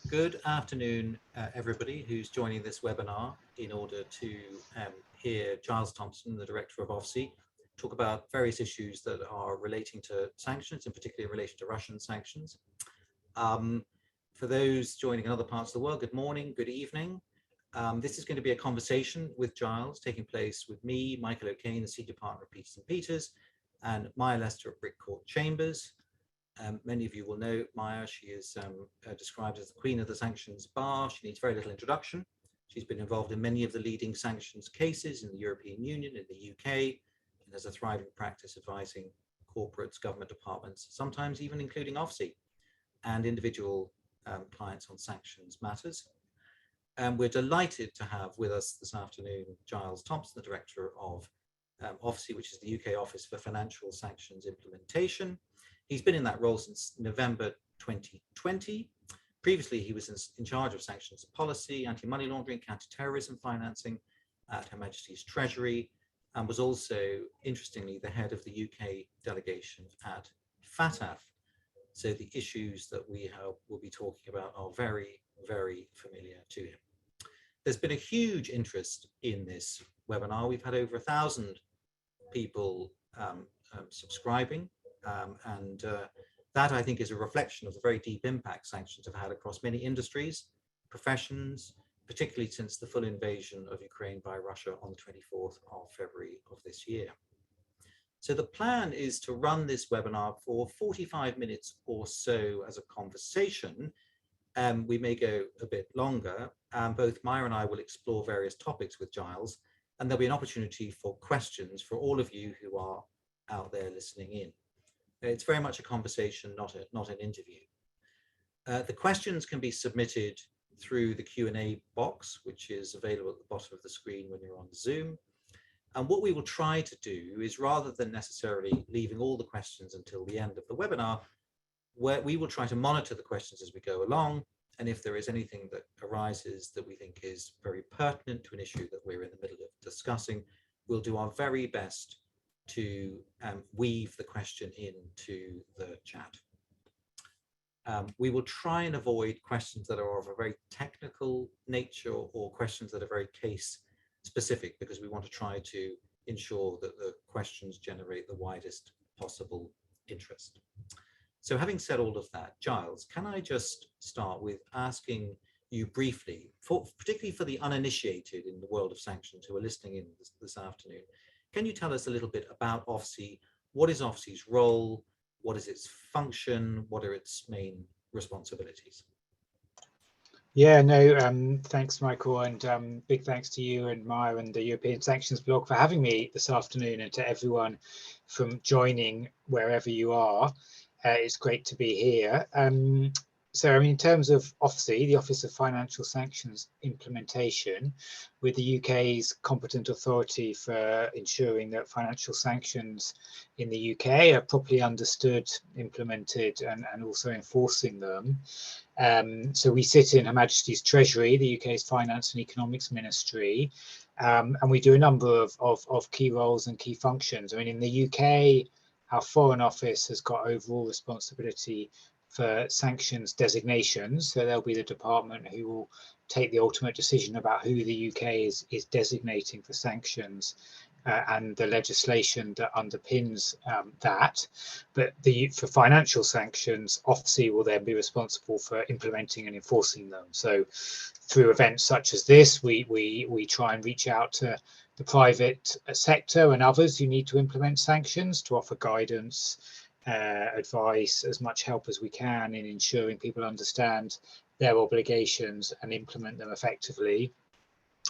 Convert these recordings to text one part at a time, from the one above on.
Good afternoon, everybody who's joining this webinar in order to hear Giles Thomson, the Director of OFSI, talk about various issues that are relating to sanctions, in particular in relation to Russian sanctions. For those joining in other parts of the world, good morning, good evening. This is going to be a conversation with Giles taking place with me, Michael O'Kane, the Senior Partner of Peters & Peters, and Maya Lester at Brickcourt Chambers. Many of you will know Maya. She is described as the Queen of the Sanctions Bar. She needs very little introduction. She's been involved in many of the leading sanctions cases in the European Union, in the UK, and has a thriving practice advising corporates, government departments, sometimes even including OFSI and individual clients on sanctions matters. We're delighted to have with us this afternoon Giles Thomson, the Director of OFSI, which is the UK Office for Financial Sanctions Implementation. He's been in that role since November 2020. Previously, he was in charge of sanctions policy, anti-money laundering, counter-terrorism financing at Her Majesty's Treasury, and was also, interestingly, the head of the UK delegation at FATF. So the issues that we will be talking about are very, very familiar to him. There's been a huge interest in this webinar. We've had over 1,000 people subscribing. That, I think, is a reflection of the very deep impact sanctions have had across many industries, professions, particularly since the full invasion of Ukraine by Russia on the 24th of February of this year. So the plan is to run this webinar for 45 minutes or so as a conversation. We may go a bit longer. Both Maya and I will explore various topics with Giles, and there'll be an opportunity for questions for all of you who are out there listening in. It's very much a conversation, not an interview. The questions can be submitted through the Q&A box, which is available at the bottom of the screen when you're on Zoom. And what we will try to do is, rather than necessarily leaving all the questions until the end of the webinar, we will try to monitor the questions as we go along. And if there is anything that arises that we think is very pertinent to an issue that we're in the middle of discussing, we'll do our very best to weave the question into the chat. We will try and avoid questions that are of a very technical nature or questions that are very case specific, because we want to try to ensure that the questions generate the widest possible interest. So having said all of that, Giles, can I just start with asking you briefly, particularly for the uninitiated in the world of sanctions who are listening in this afternoon, can you tell us a little bit about OFSI? What is OFSI's role? What is its function? What are its main responsibilities? Yeah, no, thanks, Michael, and big thanks to you and Maya and the European Sanctions blog for having me this afternoon, and to everyone from joining wherever you are. It's great to be here. So, I mean, in terms of OFSI, the Office of Financial Sanctions Implementation, with the UK's competent authority for ensuring that financial sanctions in the UK are properly understood, implemented, and also enforcing them. So we sit in Her Majesty's Treasury, the UK's Finance and Economics Ministry, and we do a number of key roles and key functions. I mean, in the UK, our Foreign Office has got overall responsibility for sanctions designations, so they'll be the department who will take the ultimate decision about who the UK is designating for sanctions and the legislation that underpins that. But for financial sanctions, OFSI will then be responsible for implementing and enforcing them. So through events such as this, we try and reach out to the private sector and others who need to implement sanctions to offer guidance, advice, as much help as we can in ensuring people understand their obligations and implement them effectively.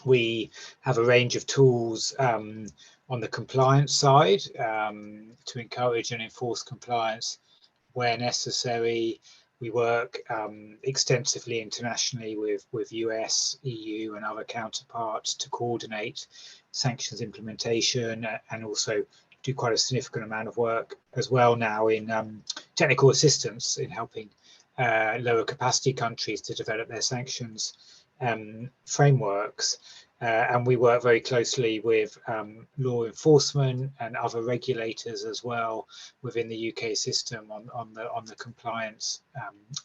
We have a range of tools on the compliance side to encourage and enforce compliance where necessary. We work extensively internationally with US, EU and other counterparts to coordinate sanctions implementation, and also do quite a significant amount of work as well now in technical assistance in helping lower capacity countries to develop their sanctions frameworks. And we work very closely with law enforcement and other regulators as well within the UK system on the compliance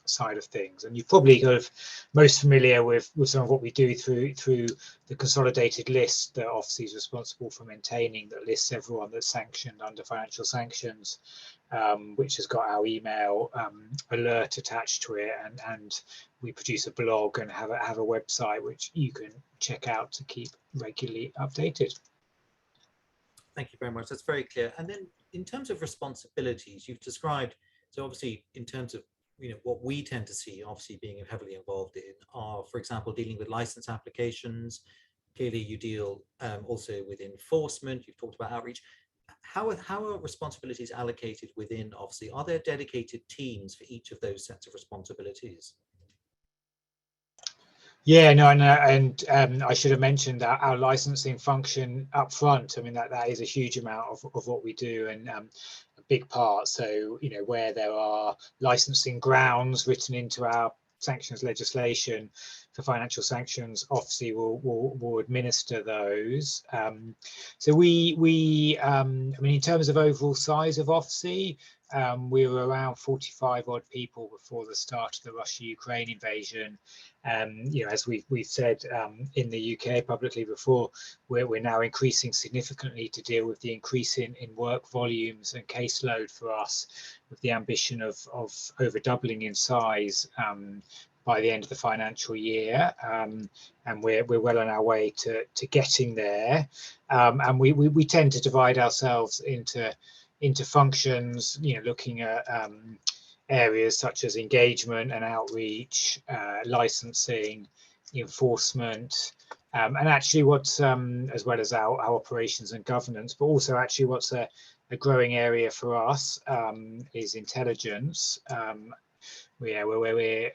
side of things. And you're probably kind of most familiar with some of what we do through the consolidated list that OFSI is responsible for maintaining, that lists everyone that's sanctioned under financial sanctions, which has got our email alert attached to it, and we produce a blog and have a website which you can check out to keep regularly updated. Thank you very much. That's very clear. And then in terms of responsibilities, you've described, so obviously in terms of what we tend to see obviously being heavily involved in are, for example, dealing with license applications. Clearly you deal also with enforcement. You've talked about outreach. How are responsibilities allocated within OFSI? Are there dedicated teams for each of those sets of responsibilities? Yeah, no, and I should have mentioned our licensing function up front. I mean, that is a huge amount of what we do, and a big part. So, where there are licensing grounds written into our sanctions legislation for financial sanctions, OFSI will administer those. So I mean, in terms of overall size of OFSI, we were around 45 odd people before the start of the Russia-Ukraine invasion. As we've said in the UK publicly before, we're now increasing significantly to deal with the increase in work volumes and caseload for us, with the ambition of over doubling in size by the end of the financial year, and we're well on our way to getting there. And we tend to divide ourselves into functions, looking at areas such as engagement and outreach, licensing, enforcement, and actually what's as well as our operations and governance, but also actually what's a growing area for us is intelligence, where we're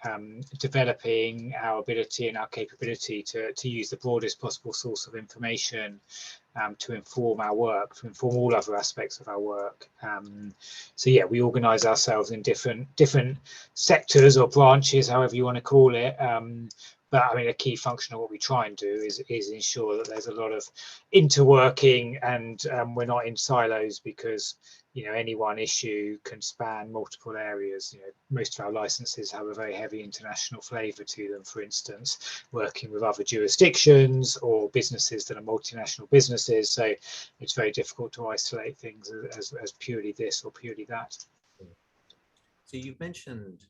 developing our ability and our capability to use the broadest possible source of information to inform our work, to inform all other aspects of our work. So yeah, we organise ourselves in different sectors or branches, however you want to call it. But I mean, a key function of what we try and do is ensure that there's a lot of interworking, and we're not in silos, because any one issue can span multiple areas. Most of our licenses have a very heavy international flavour to them, for instance, working with other jurisdictions or businesses that are multinational businesses. So it's very difficult to isolate things as purely this or purely that. So you've mentioned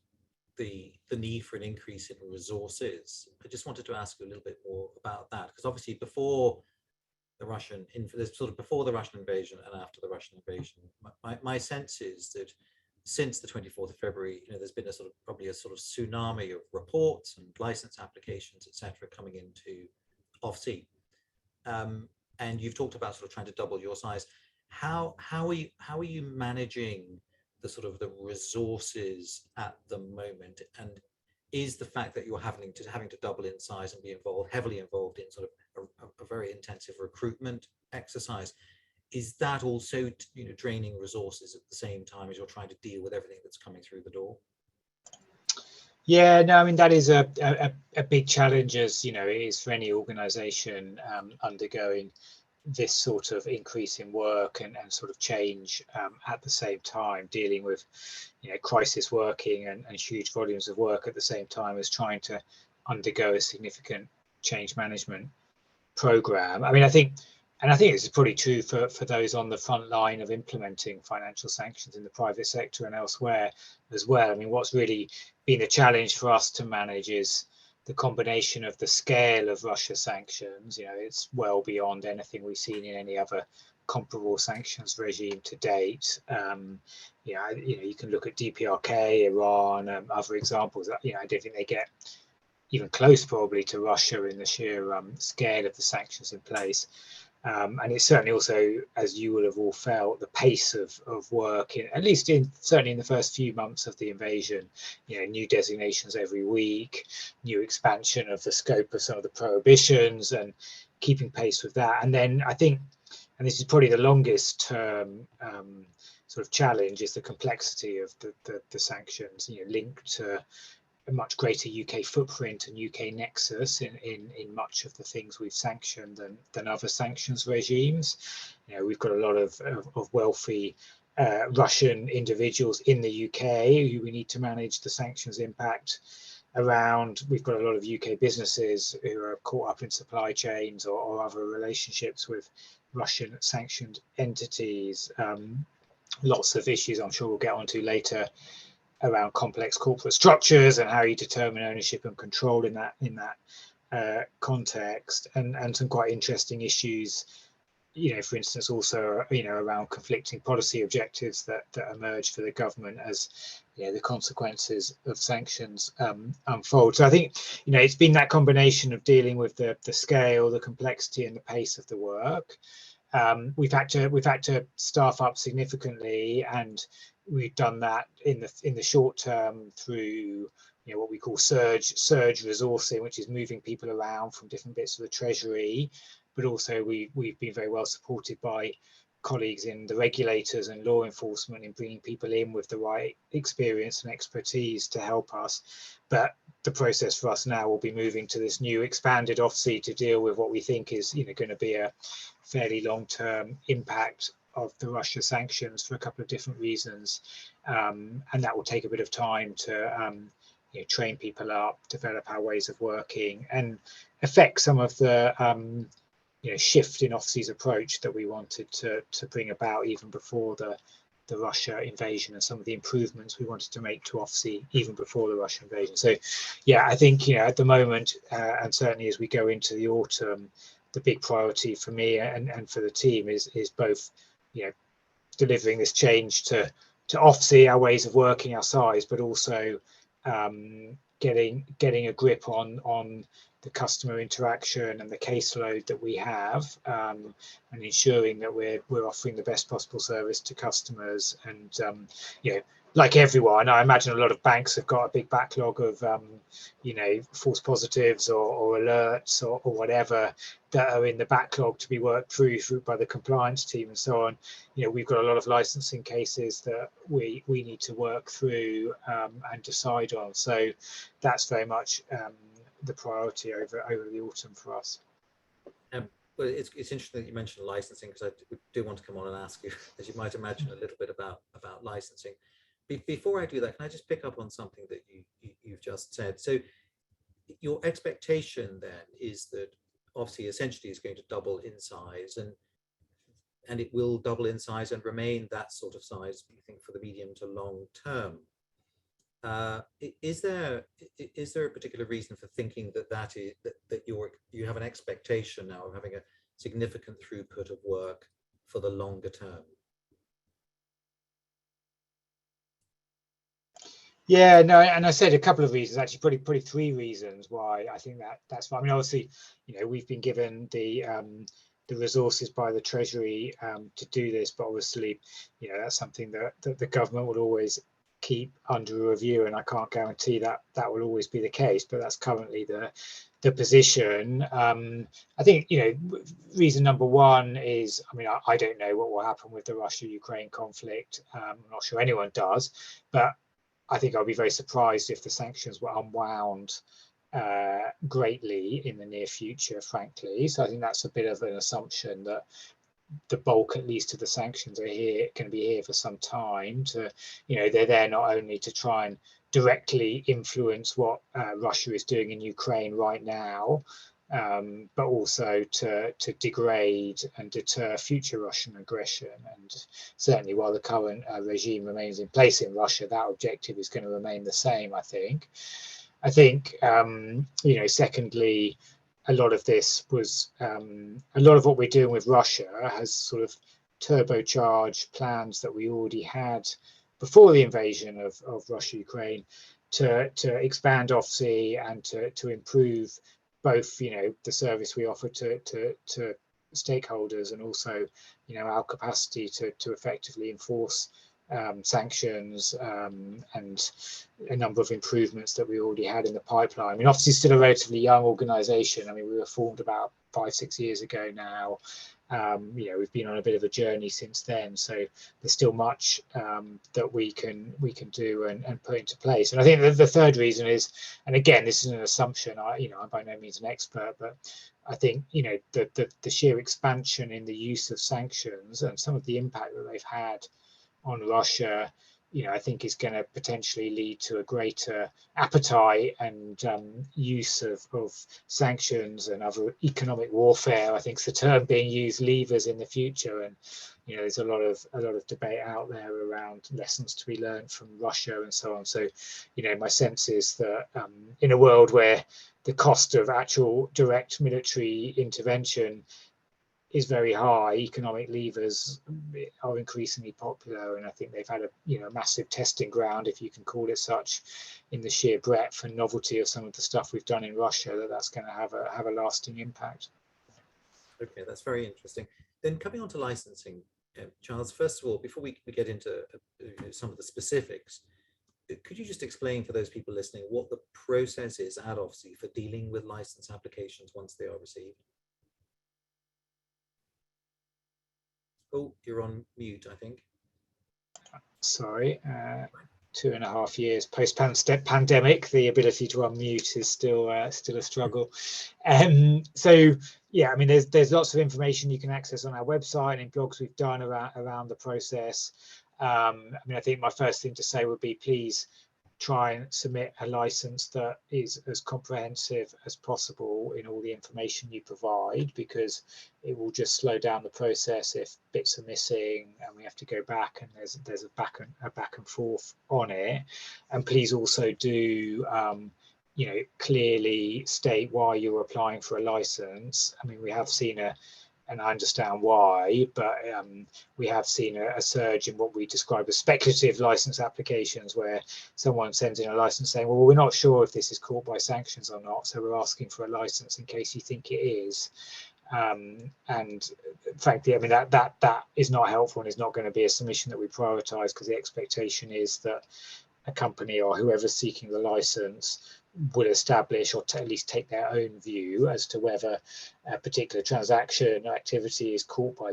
the need for an increase in resources. I just wanted to ask you a little bit more about that, because obviously before the Russian invasion and after the Russian invasion, my sense is that since the 24th of February, there's been probably a sort of tsunami of reports and license applications, etc., coming into OFSI. And you've talked about sort of trying to double your size. How are you managing the resources at the moment, and is the fact that you're having to double in size and be heavily involved in a very intensive recruitment exercise, is that also draining resources at the same time as you're trying to deal with everything that's coming through the door? Yeah, no, I mean, that is a big challenge, as it is for any organisation undergoing this sort of increase in work and sort of change at the same time, dealing with crisis working and huge volumes of work at the same time as trying to undergo a significant change management program. I mean, I think this is probably true for those on the front line of implementing financial sanctions in the private sector and elsewhere as well. I mean, what's really been a challenge for us to manage is the combination of the scale of Russia sanctions. It's well beyond anything we've seen in any other comparable sanctions regime to date. You can look at DPRK, Iran, other examples. I don't think they get even close probably to Russia in the sheer scale of the sanctions in place. And it's certainly also, as you will have all felt, the pace of work, certainly in the first few months of the invasion, new designations every week, new expansion of the scope of some of the prohibitions, and keeping pace with that. And then I think, and this is probably the longest term sort of challenge, is the complexity of the sanctions, linked to a much greater UK footprint and UK nexus in much of the things we've sanctioned than other sanctions regimes. You know, we've got a lot of wealthy Russian individuals in the UK who we need to manage the sanctions impact around. We've got a lot of UK businesses who are caught up in supply chains or other relationships with Russian sanctioned entities. Lots of issues I'm sure we'll get onto later around complex corporate structures and how you determine ownership and control in that context, and some quite interesting issues, you know, for instance, also, you know, around conflicting policy objectives that emerge for the government as, you know, the consequences of sanctions unfold. So I think, you know, it's been that combination of dealing with the scale, the complexity, and the pace of the work. We've had to staff up significantly, and we've done that in the short term through, you know, what we call surge resourcing, which is moving people around from different bits of the Treasury. But also we've been very well supported by colleagues in the regulators and law enforcement in bringing people in with the right experience and expertise to help us. But the process for us now will be moving to this new expanded OFSI to deal with what we think is, you know, going to be a fairly long-term impact of the Russia sanctions for a couple of different reasons, and that will take a bit of time to you know, train people up, develop our ways of working, and affect some of the you know, shift in OFSI's approach that we wanted to bring about even before the Russia invasion, and some of the improvements we wanted to make to OFSI even before the Russia invasion. So yeah, I think, you know, at the moment, and certainly as we go into the autumn, the big priority for me and for the team is both, you know, delivering this change to OFSI, our ways of working, our size, but also getting a grip on the customer interaction and the caseload that we have, and ensuring that we're offering the best possible service to customers. And you know, like everyone, I imagine a lot of banks have got a big backlog of you know, false positives or alerts or whatever that are in the backlog to be worked through by the compliance team and so on. You know, we've got a lot of licensing cases that we need to work through and decide on. So that's very much the priority over the autumn for us. Well, it's interesting that you mentioned licensing, because I do want to come on and ask you, as you might imagine, a little bit about licensing. Before I do that, can I just pick up on something that you've just said? So your expectation then is that OFSI essentially is going to double in size, and it will double in size and remain that sort of size, you think, for the medium to long term. Is there a particular reason for thinking that you have an expectation now of having a significant throughput of work for the longer term? Yeah, no, and I said a couple of reasons, actually, probably three reasons why I think that's fine. I mean, obviously, you know, we've been given the resources by the Treasury to do this, but obviously, you know, that's something that the government would always keep under review, and I can't guarantee that will always be the case, but that's currently the position. I think, you know, reason number one is, I mean, I don't know what will happen with the Russia-Ukraine conflict. I'm not sure anyone does, but I think I'll be very surprised if the sanctions were unwound greatly in the near future, frankly. So I think that's a bit of an assumption that the bulk, at least, of the sanctions are going to be here for some time. To, you know, they're there not only to try and directly influence what Russia is doing in Ukraine right now, but also to degrade and deter future Russian aggression. And certainly while the current regime remains in place in Russia, that objective is going to remain the same, I think. I think, you know, secondly, a lot of this was, a lot of what we're doing with Russia has sort of turbocharged plans that we already had before the invasion of Russia-Ukraine to expand OFSI and to improve both, you know, the service we offer to stakeholders, and also, you know, our capacity to effectively enforce sanctions, and a number of improvements that we already had in the pipeline. I mean, obviously still a relatively young organization. I mean, we were formed about 5-6 years ago now. we've been on a bit of a journey since then, so there's still much that we can do and put into place. And I think the third reason is, and again, this is an assumption, I'm by no means an expert, but I think the sheer expansion in the use of sanctions and some of the impact that they've had on Russia, I think is going to potentially lead to a greater appetite and use of sanctions and other economic warfare. I think is the term being used, levers in the future. And there's a lot of debate out there around lessons to be learned from Russia and so on. So my sense is that in a world where the cost of actual direct military intervention is very high, economic levers are increasingly popular, and I think they've had a massive testing ground, if you can call it such, in the sheer breadth and novelty of some of the stuff we've done in Russia. That's going to have a lasting impact. Okay, that's very interesting. Then coming on to licensing, Giles, first of all, before we get into some of the specifics, could you just explain for those people listening what the process is at OFSI for dealing with license applications once they are received? Oh, you're on mute, I think. Sorry, 2.5 years post-pandemic, the ability to unmute is still a struggle. So yeah, I mean, there's lots of information you can access on our website and blogs we've done around the process. I mean, I think my first thing to say would be, please try and submit a license that is as comprehensive as possible in all the information you provide, because it will just slow down the process if bits are missing and we have to go back and there's a back and forth on it. And please also do clearly state why you're applying for a license. I mean, we have seen and I understand why, but we have seen a surge in what we describe as speculative license applications, where someone sends in a license saying, well, we're not sure if this is caught by sanctions or not, so we're asking for a license in case you think it is. And frankly, I mean, that is not helpful and is not going to be a submission that we prioritize, because the expectation is that a company or whoever's seeking the license will establish or at least take their own view as to whether a particular transaction or activity is caught by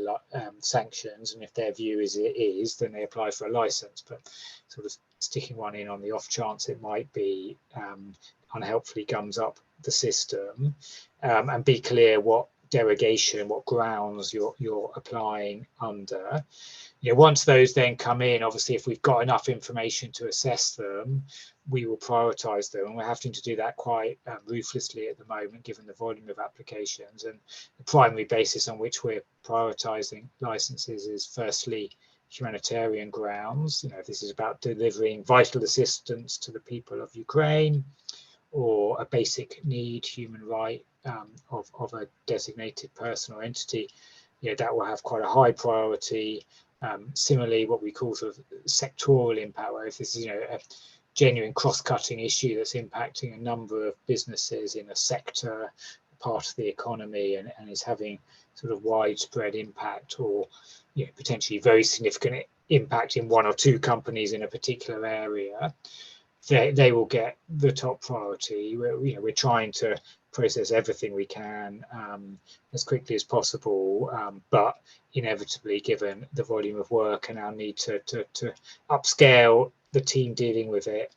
sanctions, and if their view is it is, then they apply for a license. But sort of sticking one in on the off chance it might be unhelpfully gums up the system, and be clear what derogation, what grounds you're applying under. Once those then come in, obviously, if we've got enough information to assess them, we will prioritize them, and we're having to do that quite ruthlessly at the moment, given the volume of applications. And the primary basis on which we're prioritizing licenses is firstly humanitarian grounds. If this is about delivering vital assistance to the people of Ukraine, or a basic need, human right of a designated person or entity, that will have quite a high priority. Similarly, what we call sort of sectoral impact, where if this is a genuine cross-cutting issue that's impacting a number of businesses in a sector, part of the economy, and is having sort of widespread impact, or potentially very significant impact in one or two companies in a particular area, they will get the top priority. We're trying to process everything we can as quickly as possible, but inevitably, given the volume of work and our need to upscale the team dealing with it,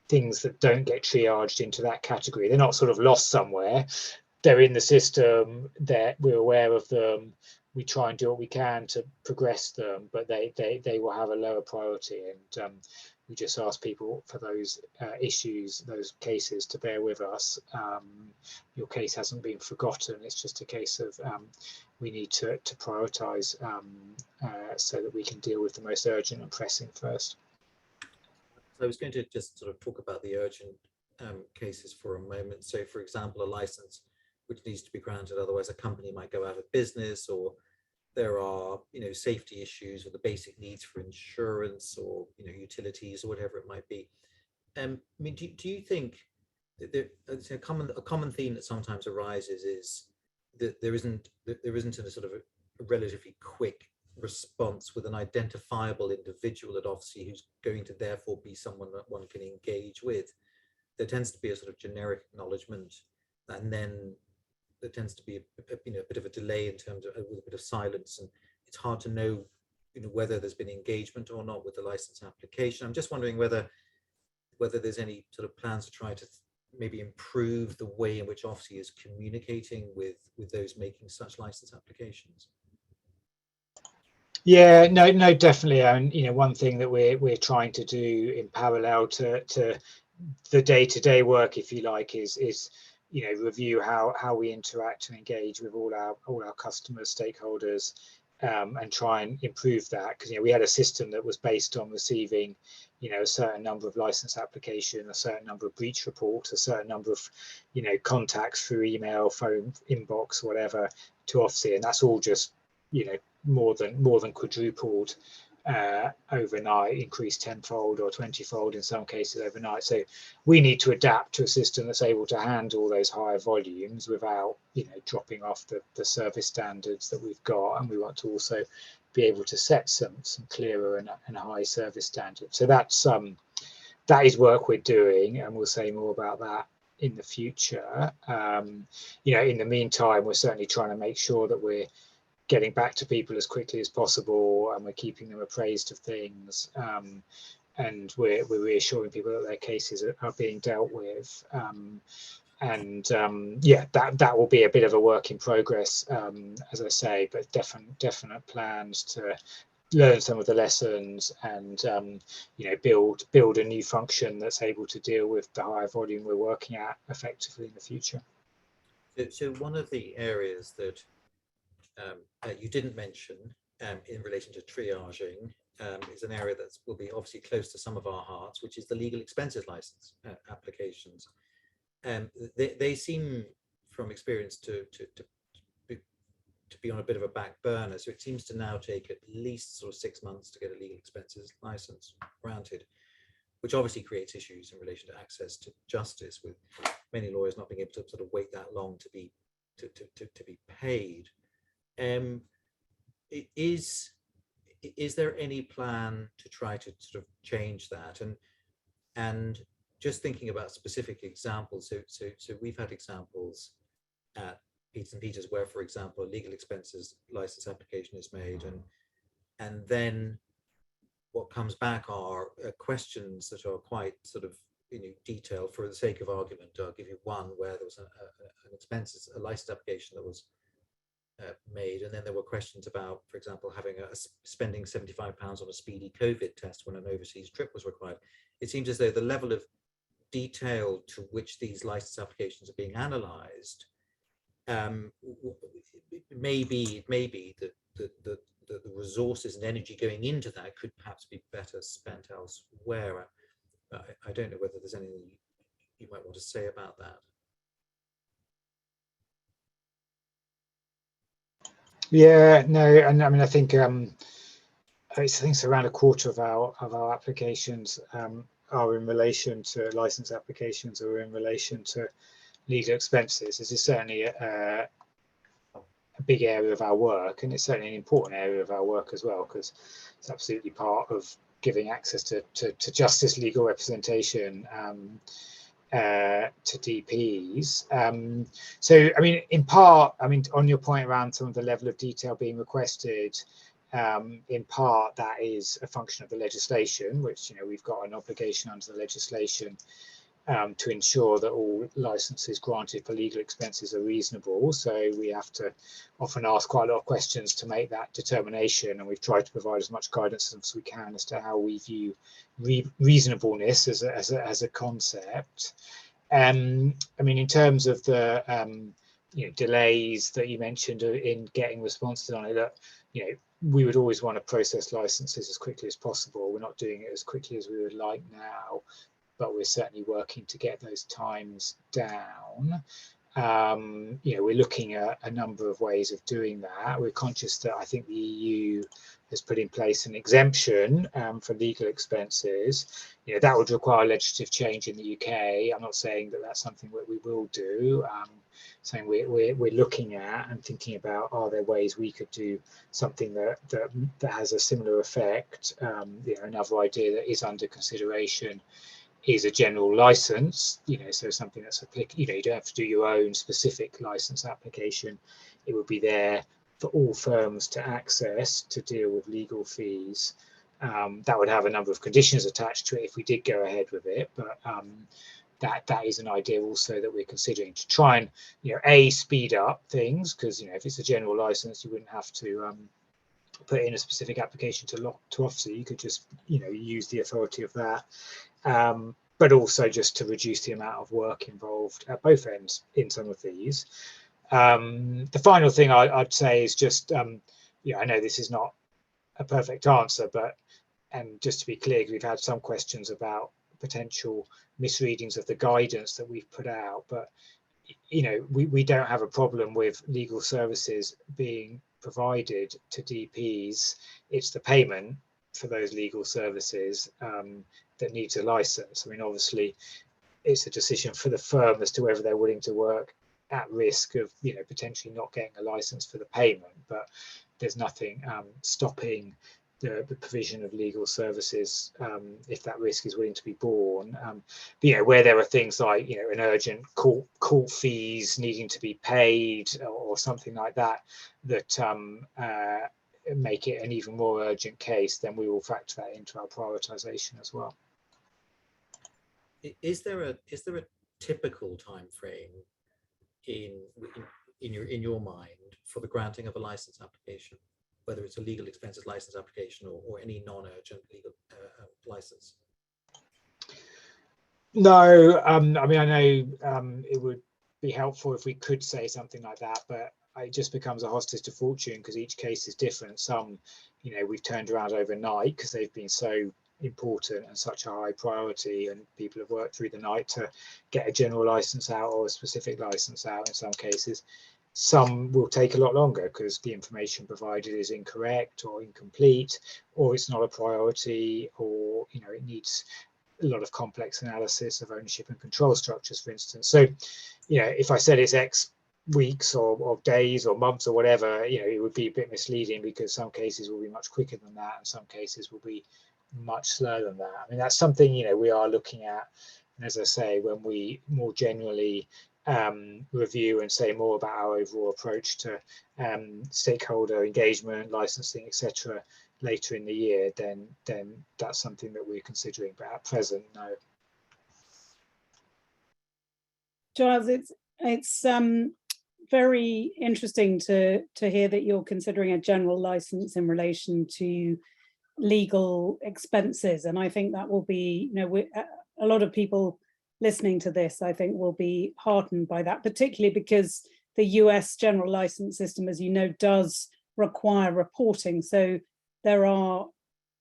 things that don't get triaged into that category, they're not sort of lost somewhere. They're in the system, we're aware of them, we try and do what we can to progress them, but they will have a lower priority. And we just ask people for those issues, those cases, to bear with us. Your case hasn't been forgotten. It's just a case of we need to prioritize so that we can deal with the most urgent and pressing first. So I was going to just sort of talk about the urgent cases for a moment. So, for example, a license which needs to be granted, otherwise a company might go out of business, or there are safety issues with the basic needs for insurance, or utilities, or whatever it might be. I mean, do you think that a common theme that sometimes arises is that there isn't a sort of a relatively quick response with an identifiable individual at OFSI who's going to therefore be someone that one can engage with? There tends to be a sort of generic acknowledgement, and then there tends to be a bit of a delay in terms of with a bit of silence, and it's hard to know, whether there's been engagement or not with the license application. I'm just wondering whether there's any sort of plans to try to maybe improve the way in which OFSI is communicating with those making such license applications. Yeah, no, definitely. And one thing that we're trying to do in parallel to the day-to-day work, if you like, is review how we interact and engage with all our customers, stakeholders, and try and improve that. Because we had a system that was based on receiving a certain number of license applications, a certain number of breach reports, a certain number of contacts through email, phone, inbox, whatever, to OFSI, and that's all just more than quadrupled overnight, increased tenfold or 20-fold in some cases overnight. So we need to adapt to a system that's able to handle those higher volumes without dropping off the service standards that we've got, and we want to also be able to set some clearer and high service standards. So that is work we're doing, and we'll say more about that in the future. In the meantime, we're certainly trying to make sure that we're getting back to people as quickly as possible, and we're keeping them appraised of things, and we're reassuring people that their cases are being dealt with, yeah, that will be a bit of a work in progress, as I say, but definite plans to learn some of the lessons and build a new function that's able to deal with the higher volume we're working at effectively in the future. So one of the areas that you didn't mention in relation to triaging is an area that will be obviously close to some of our hearts, which is the legal expenses license applications. They seem, from experience, to be on a bit of a back burner. So it seems to now take at least sort of 6 months to get a legal expenses license granted, which obviously creates issues in relation to access to justice, with many lawyers not being able to sort of wait that long to be paid. Is there any plan to try to sort of change that? And just thinking about specific examples, so we've had examples at Peters and Peters where, for example, a legal expenses license application is made, and then what comes back are questions that are quite sort of detailed. For the sake of argument, I'll give you one where there was a license application that was made, and then there were questions about, for example, having spending £75 on a speedy COVID test when an overseas trip was required. It seems as though the level of detail to which these license applications are being analysed, maybe that the resources and energy going into that could perhaps be better spent elsewhere. I don't know whether there's anything you might want to say about that. Yeah, no, and I mean, I think it's around a quarter of our applications are in relation to license applications or in relation to legal expenses. This is certainly a big area of our work, and it's certainly an important area of our work as well, because it's absolutely part of giving access to justice, legal representation to DPs. So, I mean, in part, on your point around some of the level of detail being requested, in part that is a function of the legislation, which we've got an obligation under the legislation to ensure that all licenses granted for legal expenses are reasonable. So we have to often ask quite a lot of questions to make that determination, and we've tried to provide as much guidance as we can as to how we view reasonableness as a concept. I mean, in terms of the delays that you mentioned in getting responses on it, that we would always want to process licenses as quickly as possible. We're not doing it as quickly as we would like now, but we're certainly working to get those times down. We're looking at a number of ways of doing that. We're conscious that I think the EU has put in place an exemption for legal expenses. That would require legislative change in the UK. I'm not saying that that's something that we will do. Saying we're looking at and thinking about, are there ways we could do something that has a similar effect? Another idea that is under consideration is a general license, so something that's applicable, you don't have to do your own specific license application. It would be there for all firms to access to deal with legal fees. That would have a number of conditions attached to it if we did go ahead with it, but that is an idea also that we're considering to try and speed up things, because if it's a general license, you wouldn't have to put in a specific application to OFSI. You could just use the authority of that, but also just to reduce the amount of work involved at both ends in some of these. The final thing I'd say is just I know this is not a perfect answer, but just to be clear, we've had some questions about potential misreadings of the guidance that we've put out, but we don't have a problem with legal services being provided to DPs. It's the payment for those legal services that needs a license. I mean, obviously it's a decision for the firm as to whether they're willing to work at risk of potentially not getting a license for the payment, but there's nothing stopping the provision of legal services if that risk is willing to be borne. But, where there are things like an urgent court fees needing to be paid or something like that make it an even more urgent case, then we will factor that into our prioritization as well. Is there a typical time frame in your mind for the granting of a license application, whether it's a legal expenses license application or any non-urgent legal license? No, I mean, I know it would be helpful if we could say something like that, but it just becomes a hostage to fortune because each case is different. Some, we've turned around overnight because they've been so important and such a high priority, and people have worked through the night to get a general license out or a specific license out in some cases. Some will take a lot longer because the information provided is incorrect or incomplete, or it's not a priority, or it needs a lot of complex analysis of ownership and control structures, for instance. So if I said it's X weeks or days or months or whatever, it would be a bit misleading, because some cases will be much quicker than that and some cases will be much slower than that. I mean, that's something we are looking at, and as I say, when we more generally review and say more about our overall approach to stakeholder engagement, licensing, etc. later in the year, then that's something that we're considering, but at present, no. Giles, it's very interesting to hear that you're considering a general license in relation to legal expenses, and I think that will be, a lot of people listening to this, I think, will be heartened by that, particularly because the US general license system, as you know, does require reporting. So there are,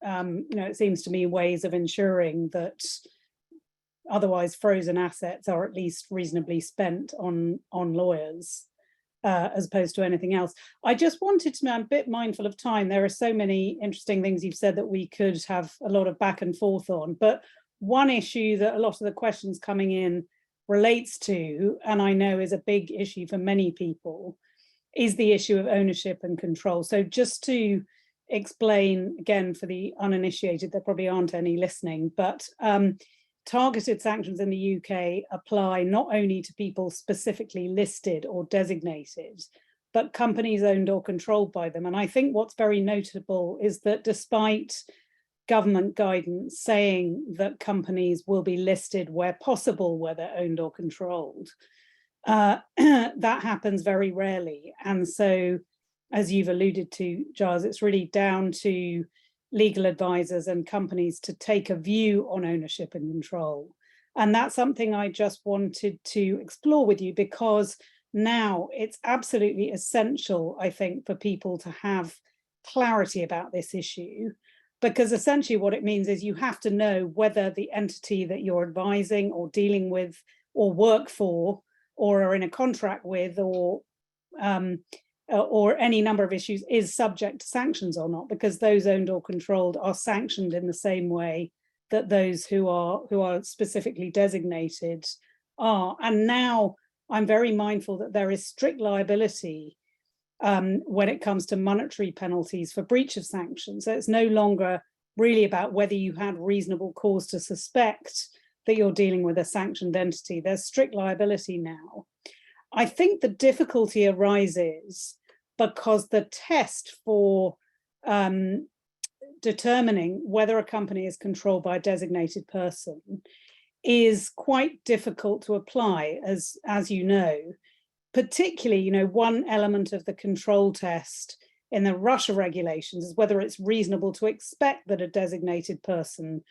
it seems to me, ways of ensuring that otherwise frozen assets are at least reasonably spent on lawyers, as opposed to anything else. I just wanted to know, I'm a bit mindful of time. There are so many interesting things you've said that we could have a lot of back and forth on, but one issue that a lot of the questions coming in relates to, and I know is a big issue for many people, is the issue of ownership and control. So just to explain again for the uninitiated, there probably aren't any listening, but targeted sanctions in the UK apply not only to people specifically listed or designated, but companies owned or controlled by them. And I think what's very notable is that despite government guidance saying that companies will be listed where possible, where they're owned or controlled, that happens very rarely. And so, as you've alluded to, Giles, it's really down to legal advisors and companies to take a view on ownership and control. And that's something I just wanted to explore with you, because now it's absolutely essential, I think, for people to have clarity about this issue, because essentially what it means is you have to know whether the entity that you're advising or dealing with or work for or are in a contract with or any number of issues is subject to sanctions or not, because those owned or controlled are sanctioned in the same way that those who are specifically designated are. And now I'm very mindful that there is strict liability when it comes to monetary penalties for breach of sanctions. So it's no longer really about whether you had reasonable cause to suspect that you're dealing with a sanctioned entity. There's strict liability now. I think the difficulty arises because the test for determining whether a company is controlled by a designated person is quite difficult to apply, as you know. Particularly, you know, one element of the control test in the Russia regulations is whether it's reasonable to expect that a designated person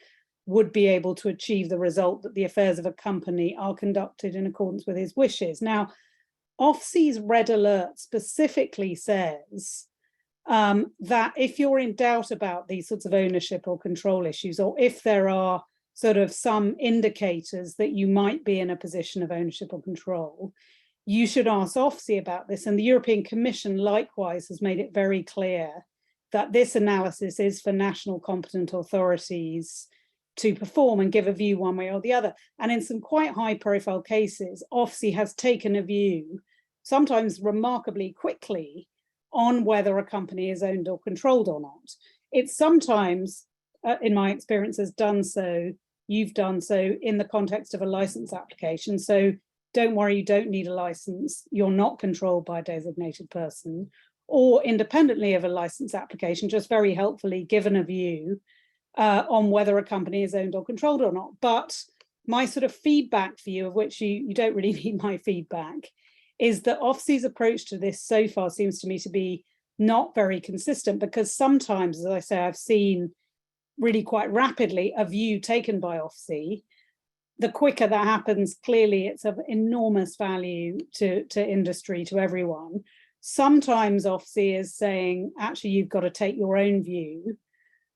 would be able to achieve the result that the affairs of a company are conducted in accordance with his wishes. Now, OFSI's red alert specifically says that if you're in doubt about these sorts of ownership or control issues, or if there are sort of some indicators that you might be in a position of ownership or control, you should ask OFSI about this. And the European Commission likewise has made it very clear that this analysis is for national competent authorities to perform and give a view one way or the other. And in some quite high profile cases, OFSI has taken a view, sometimes remarkably quickly, on whether a company is owned or controlled or not. It's sometimes, in my experience, has done so, you've done so in the context of a license application. So don't worry, you don't need a license. You're not controlled by a designated person. Or independently of a license application, just very helpfully given a view on whether a company is owned or controlled or not. But my sort of feedback for you, of which you don't really need my feedback, is that OFSI's approach to this so far seems to me to be not very consistent, because sometimes, as I say, I've seen really quite rapidly a view taken by OFSI. The quicker that happens, clearly it's of enormous value to industry, to everyone. Sometimes OFSI is saying, actually, you've got to take your own view.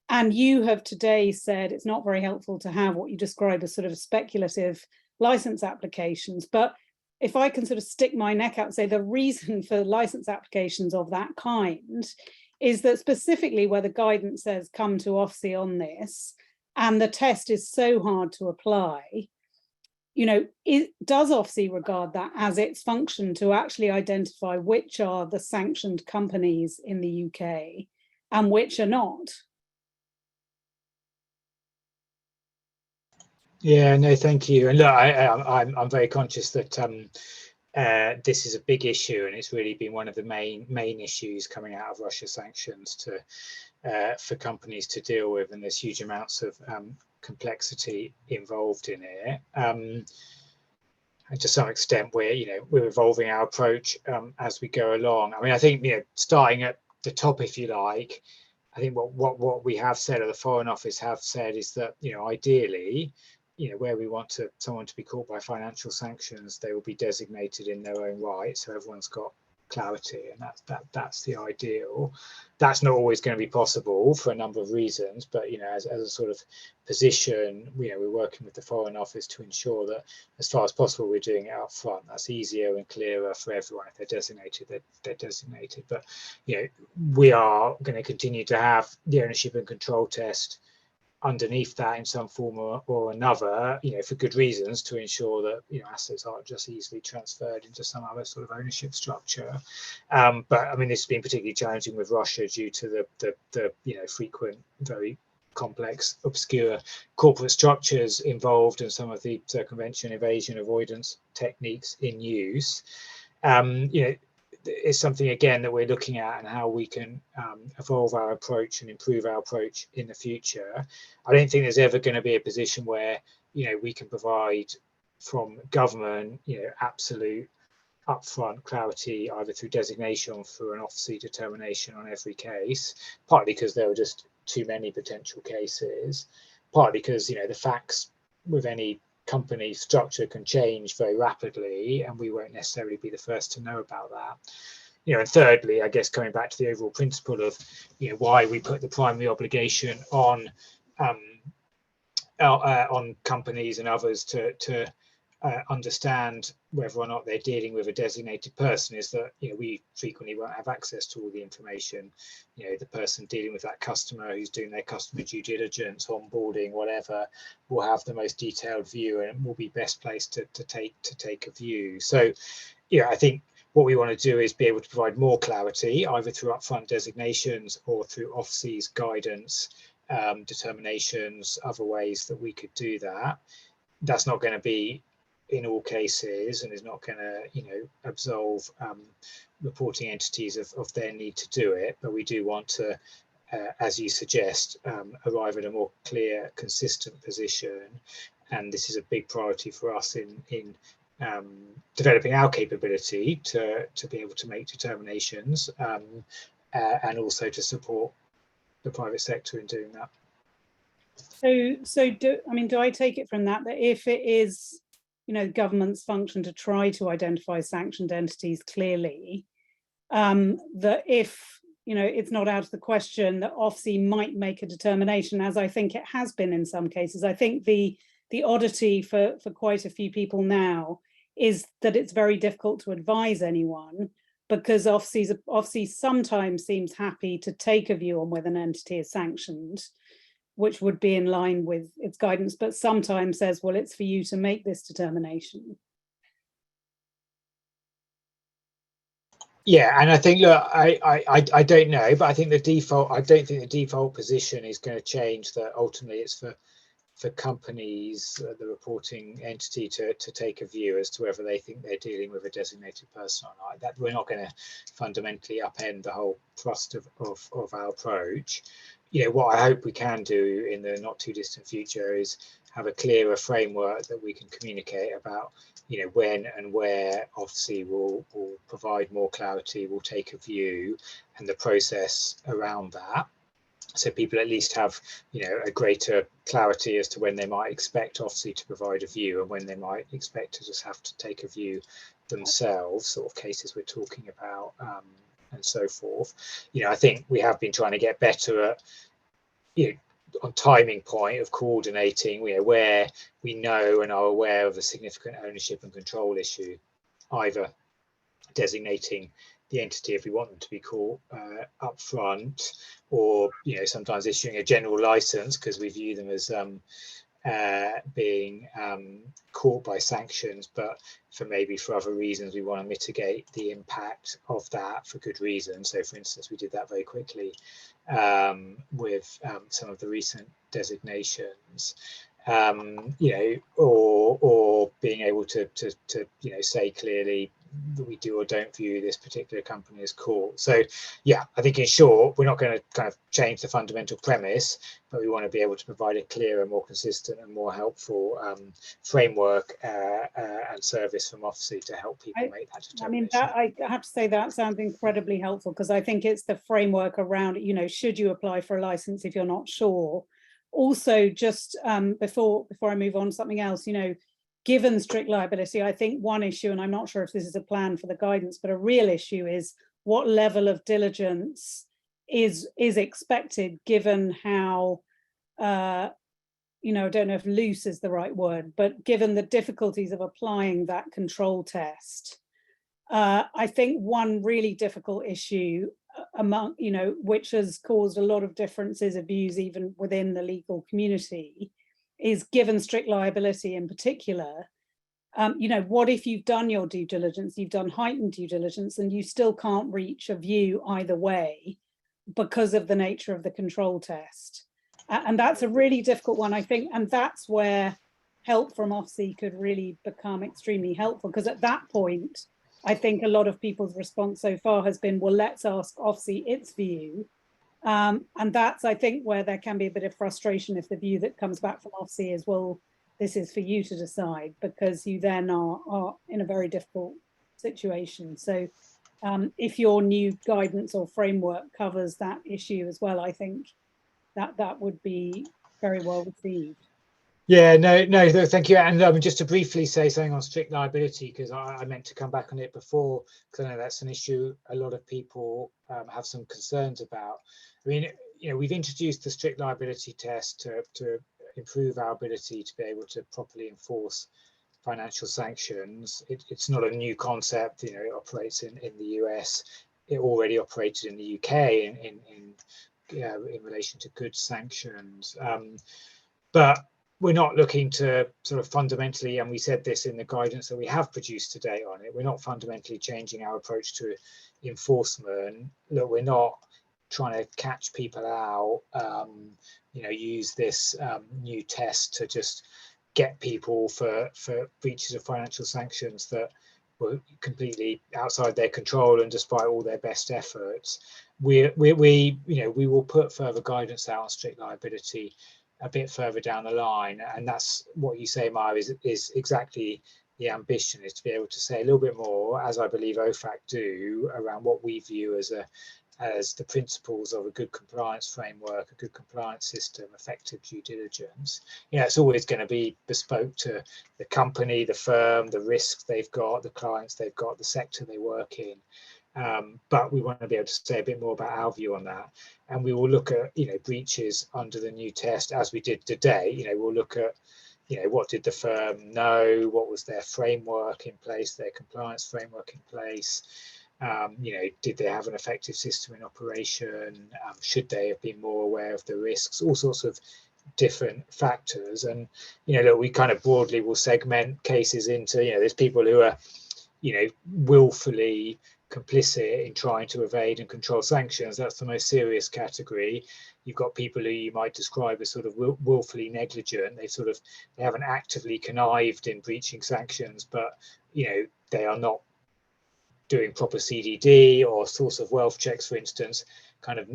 And you have today said it's not very helpful to have what you describe as sort of speculative license applications. But if I can sort of stick my neck out and say the reason for license applications of that kind is that specifically where the guidance says come to OFSI on this, and the test is so hard to apply, you know, does OFSI regard that as its function to actually identify which are the sanctioned companies in the UK and which are not? Yeah, no, thank you. And look, I'm very conscious that this is a big issue, and it's really been one of the main issues coming out of Russia sanctions for companies to deal with, and there's huge amounts of complexity involved in it. And to some extent, we're evolving our approach as we go along. I mean, I think, starting at the top, if you like, I think what we have said, or the Foreign Office have said, is that ideally, where we want someone to be caught by financial sanctions, they will be designated in their own right, so everyone's got clarity, and that's the ideal. That's not always going to be possible for a number of reasons, but as a sort of position, we're working with the Foreign Office to ensure that as far as possible we're doing it up front. That's easier and clearer for everyone. If they're designated, they're designated. But we are going to continue to have the ownership and control test underneath that in some form or another, for good reasons, to ensure that assets aren't just easily transferred into some other sort of ownership structure. But I mean, this has been particularly challenging with Russia due to the frequent, very complex, obscure corporate structures involved, and some of the circumvention, evasion, avoidance techniques in use. It's something, again, that we're looking at, and how we can evolve our approach and improve our approach in the future. I don't think there's ever going to be a position where we can provide from government absolute upfront clarity, either through designation or through an OFSI determination on every case, partly because there are just too many potential cases, partly because the facts with any company structure can change very rapidly, and we won't necessarily be the first to know about that. And thirdly, I guess, coming back to the overall principle of why we put the primary obligation on companies and others to understand whether or not they're dealing with a designated person, is that we frequently won't have access to all the information. The person dealing with that customer, who's doing their customer due diligence, onboarding, whatever, will have the most detailed view and will be best placed to take a view. So I think what we want to do is be able to provide more clarity, either through upfront designations or through OFSI's guidance, determinations, other ways that we could do that. that's not going to be in all cases, and is not going to, absolve reporting entities of their need to do it. But we do want to, as you suggest, arrive at a more clear, consistent position. And this is a big priority for us in developing our capability to be able to make determinations, and also to support the private sector in doing that. So do I take it from that if it is, government's function to try to identify sanctioned entities clearly, that if, it's not out of the question that OFSI might make a determination, as I think it has been in some cases. I think the oddity for quite a few people now is that it's very difficult to advise anyone, because OFSI sometimes seems happy to take a view on whether an entity is sanctioned, which would be in line with its guidance, but sometimes says, well, it's for you to make this determination. Yeah, and I think, look, I don't know, but I think I don't think the default position is going to change, that ultimately it's for companies, the reporting entity, to take a view as to whether they think they're dealing with a designated person or not. That we're not going to fundamentally upend the whole thrust of our approach. What I hope we can do in the not too distant future is have a clearer framework that we can communicate about, when and where OFSI will provide more clarity, will take a view, and the process around that. So people at least have, a greater clarity as to when they might expect OFSI to provide a view and when they might expect to just have to take a view themselves, sort of cases we're talking about, and so forth. I think we have been trying to get better at, on timing point of coordinating, where we know and are aware of a significant ownership and control issue, either designating the entity if we want them to be caught up front, or sometimes issuing a general license because we view them as being caught by sanctions, but for other reasons we want to mitigate the impact of that for good reason. So for instance, we did that very quickly with some of the recent designations, or being able to say clearly that we do or don't view this particular company as caught. So yeah, I think in short, we're not going to kind of change the fundamental premise, but we want to be able to provide a clearer, more consistent and more helpful framework and service from OFSI to help people make that determination. I have to say that sounds incredibly helpful, because I think it's the framework around, should you apply for a license if you're not sure? Also, just before I move on to something else, given strict liability, I think one issue, and I'm not sure if this is a plan for the guidance, but a real issue is what level of diligence is expected, given how, I don't know if loose is the right word, but given the difficulties of applying that control test. I think one really difficult issue among, which has caused a lot of differences of views even within the legal community, is given strict liability in particular, what if you've done your due diligence, you've done heightened due diligence, and you still can't reach a view either way because of the nature of the control test? And that's a really difficult one, I think, and that's where help from OFSI could really become extremely helpful, because at that point, I think a lot of people's response so far has been, well, let's ask OFSI its view. And that's, I think, where there can be a bit of frustration if the view that comes back from OFSI is, well, this is for you to decide, because you then are in a very difficult situation. So if your new guidance or framework covers that issue as well, I think that would be very well received. Yeah, no, thank you. And just to briefly say something on strict liability, because I meant to come back on it before, because I know that's an issue a lot of people have some concerns about. I mean, we've introduced the strict liability test to improve our ability to be able to properly enforce financial sanctions. It's not a new concept. It operates in the US. It already operated in the UK in relation to goods sanctions, but we're not looking to sort of fundamentally, and we said this in the guidance that we have produced today on it, we're not fundamentally changing our approach to enforcement. Look, we're not trying to catch people out, use this new test to just get people for breaches of financial sanctions that were completely outside their control, and despite all their best efforts. We will put further guidance out on strict liability a bit further down the line, and that's what you say, Maya, is exactly the ambition, is to be able to say a little bit more, as I believe OFAC do, around what we view as the principles of a good compliance framework, a good compliance system, effective due diligence. It's always going to be bespoke to the company, the firm, the risks they've got, the clients they've got, the sector they work in. But we want to be able to say a bit more about our view on that, and we will look at breaches under the new test as we did today. We'll look at what did the firm know, what was their framework in place, their compliance framework in place. Did they have an effective system in operation? Should they have been more aware of the risks? All sorts of different factors. And look, we kind of broadly will segment cases into there's people who are willfully complicit in trying to evade and control sanctions. That's the most serious category. You've got people who you might describe as sort of willfully negligent. They haven't actively connived in breaching sanctions, but they are not doing proper CDD or source of wealth checks, for instance, kind of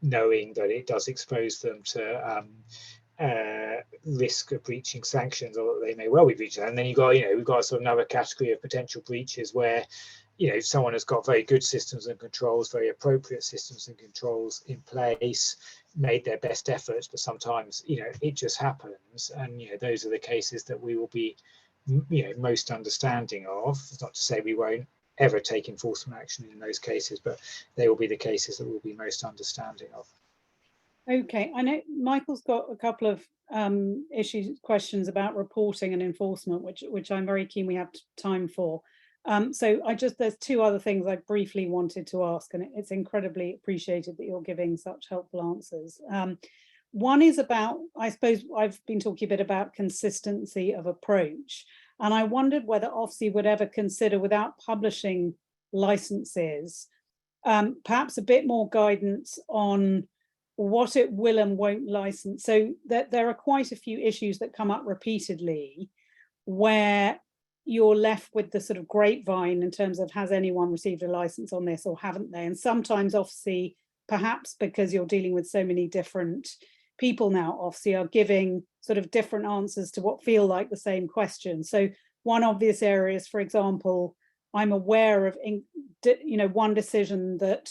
knowing that it does expose them to risk of breaching sanctions, or that they may well be breaching. And then we've got sort of another category of potential breaches where someone has got very good systems and controls, very appropriate systems and controls in place, made their best efforts, but sometimes it just happens. And those are the cases that we will be most understanding of. It's not to say we won't ever take enforcement action in those cases, but they will be the cases that we'll be most understanding of. Okay, I know Michael's got a couple of questions about reporting and enforcement, which I'm very keen we have time for. So there's two other things I briefly wanted to ask, and it's incredibly appreciated that you're giving such helpful answers. One is about, I suppose I've been talking a bit about consistency of approach, and I wondered whether OFSI would ever consider, without publishing licenses, perhaps a bit more guidance on what it will and won't license. So that there are quite a few issues that come up repeatedly where you're left with the sort of grapevine in terms of, has anyone received a license on this or haven't they? And sometimes OFSI, perhaps because you're dealing with so many different people now, OFSI are giving sort of different answers to what feel like the same question. So one obvious area is, for example, I'm aware of one decision that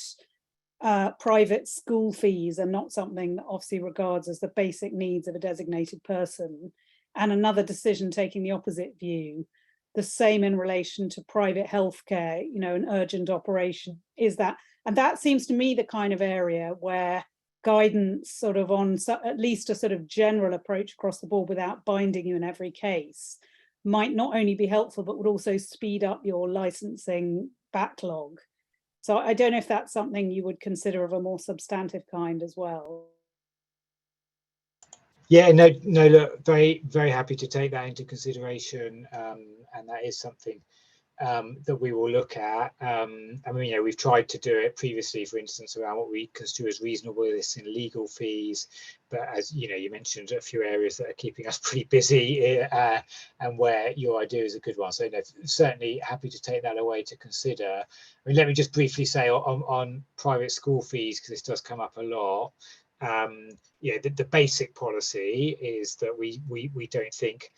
private school fees are not something that OFSI regards as the basic needs of a designated person, and another decision taking the opposite view. The same in relation to private healthcare, an urgent operation. And that seems to me the kind of area where guidance sort of on at least a sort of general approach across the board without binding you in every case might not only be helpful, but would also speed up your licensing backlog. So I don't know if that's something you would consider of a more substantive kind as well. Yeah, no, look, very, very happy to take that into consideration, and that is something that we will look at. I mean, we've tried to do it previously, for instance, around what we construe as reasonableness in legal fees, but as you mentioned, a few areas that are keeping us pretty busy, and where your idea is a good one. So certainly happy to take that away to consider. I mean, let me just briefly say on private school fees, because this does come up a lot. The basic policy is that we don't think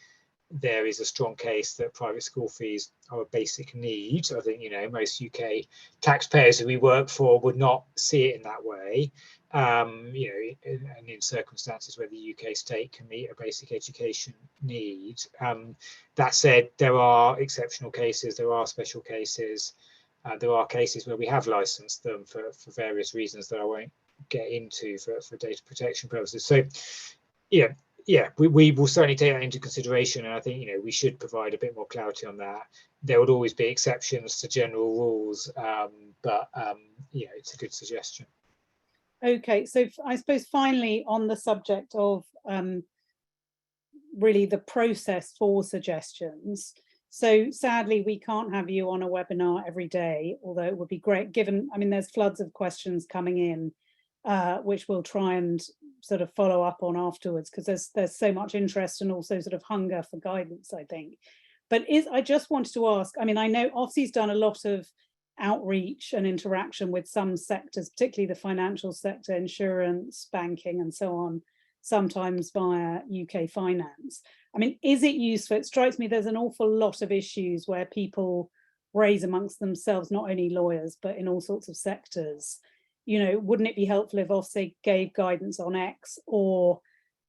there is a strong case that private school fees are a basic need. I think most UK taxpayers who we work for would not see it in that way. And in circumstances where the UK state can meet a basic education need. That said, there are exceptional cases, there are special cases, there are cases where we have licensed them for various reasons that I won't get into for data protection purposes. So we will certainly take that into consideration, and I think we should provide a bit more clarity on that. There would always be exceptions to general rules, but it's a good suggestion. Okay, so I suppose finally on the subject of really the process for suggestions. So sadly, we can't have you on a webinar every day, although it would be great given, there's floods of questions coming in, which we'll try and sort of follow up on afterwards, because there's so much interest and also sort of hunger for guidance, I think. But I just wanted to ask, I mean, I know OFSI's done a lot of outreach and interaction with some sectors, particularly the financial sector, insurance, banking, and so on, sometimes via UK finance. I mean, is it useful? It strikes me there's an awful lot of issues where people raise amongst themselves, not only lawyers, but in all sorts of sectors. You know, wouldn't it be helpful if OFSI gave guidance on X, or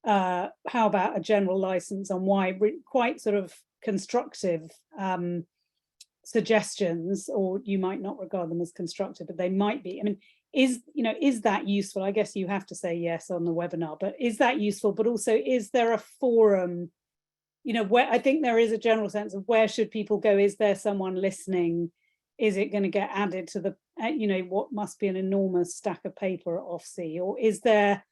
how about a general license on Y? Quite sort of constructive suggestions, or you might not regard them as constructive, but they might be. I mean, is that useful? I guess you have to say yes on the webinar, but is that useful? But also, is there a forum, you know, where I think there is a general sense of where should people go? Is there someone listening? Is it going to get added to the, you know, what must be an enormous stack of paper at OFSI? Or is there